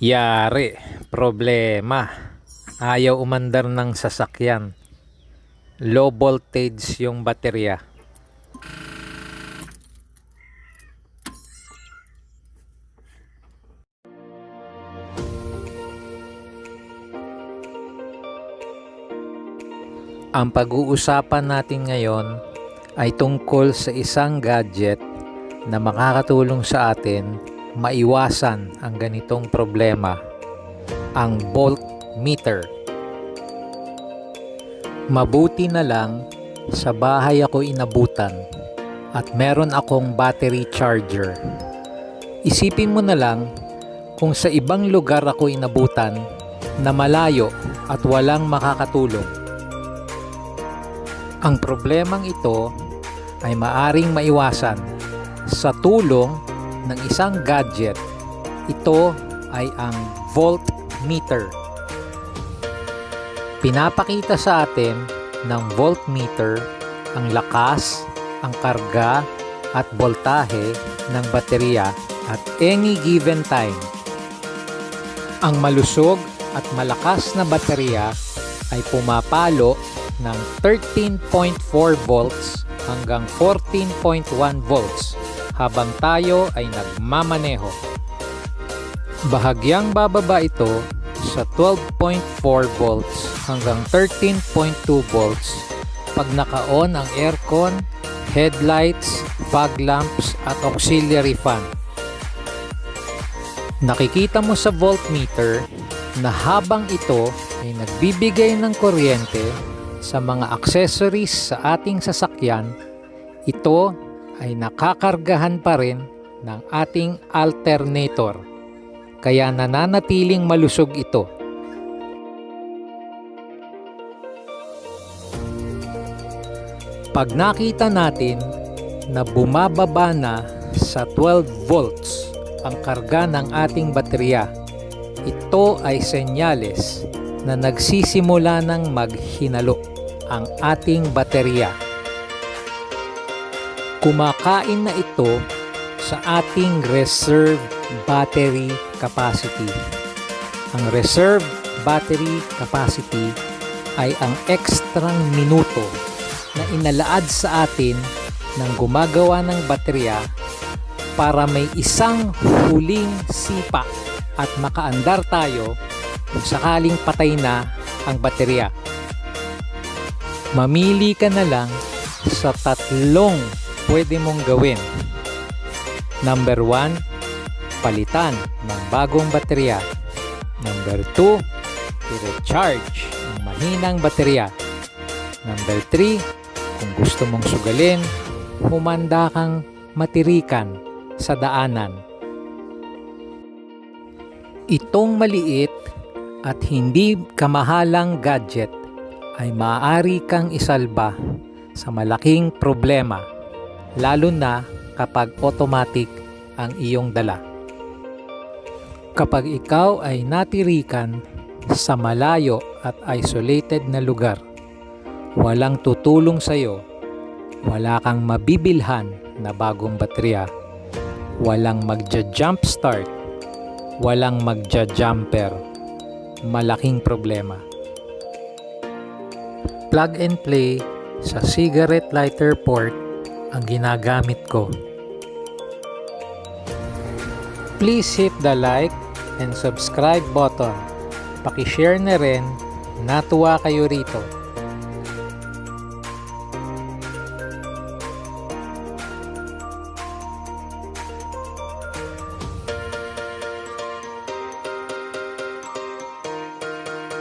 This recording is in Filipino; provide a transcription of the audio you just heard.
Yari, problema. Ayaw umandar ng sasakyan. Low voltage yung baterya. Ang pag-uusapan natin ngayon ay tungkol sa isang gadget na makakatulong sa atin maiwasan ang ganitong problema, ang voltmeter. Mabuti na lang sa bahay ako inabutan at meron akong battery charger. Isipin mo na lang kung sa ibang lugar ako inabutan na malayo at walang makakatulong. Ang problemang ito ay maaring maiwasan sa tulong ng isang gadget. Ito ay ang voltmeter. Pinapakita sa atin ng voltmeter ang lakas, ang karga at voltahe ng baterya at any given time. Ang malusog at malakas na baterya ay pumapalo ng 13.4 volts hanggang 14.1 volts habang tayo ay nagmamaneho. Bahagyang bababa ito sa 12.4 volts hanggang 13.2 volts pag naka-on ang aircon, headlights, fog lamps at auxiliary fan. Nakikita mo sa voltmeter na habang ito ay nagbibigay ng kuryente sa mga accessories sa ating sasakyan, ito ay nakakargahan pa rin ng ating alternator. Kaya nananatiling malusog ito. Pag nakita natin na bumababa na sa 12 volts ang karga ng ating baterya, ito ay senyales na nagsisimula ng maghinalo ang ating baterya. Kumakain na ito sa ating reserve battery capacity. Ang reserve battery capacity ay ang ekstrang minuto na inalaad sa atin ng gumagawa ng baterya para may isang huling sipa at makaandar tayo kung sakaling patay na ang baterya. Mamili ka na lang sa tatlong pwede mong gawin. Number 1, palitan ng bagong baterya. Number 2, i-recharge ang mahinang baterya. Number 3, kung gusto mong sugalin, humanda kang matirikan sa daanan. Itong maliit at hindi kamahalang gadget ay maaari kang isalba sa malaking problema, lalo na kapag automatic ang iyong dala. Kapag ikaw ay natirikan sa malayo at isolated na lugar, walang tutulong sa iyo, wala kang mabibilhan na bagong baterya, walang magja-jump start, walang magja-jumper, malaking problema. Plug and play sa cigarette lighter port ang ginagamit ko. Please hit the like and subscribe button. Paki-share na rin, natuwa kayo rito.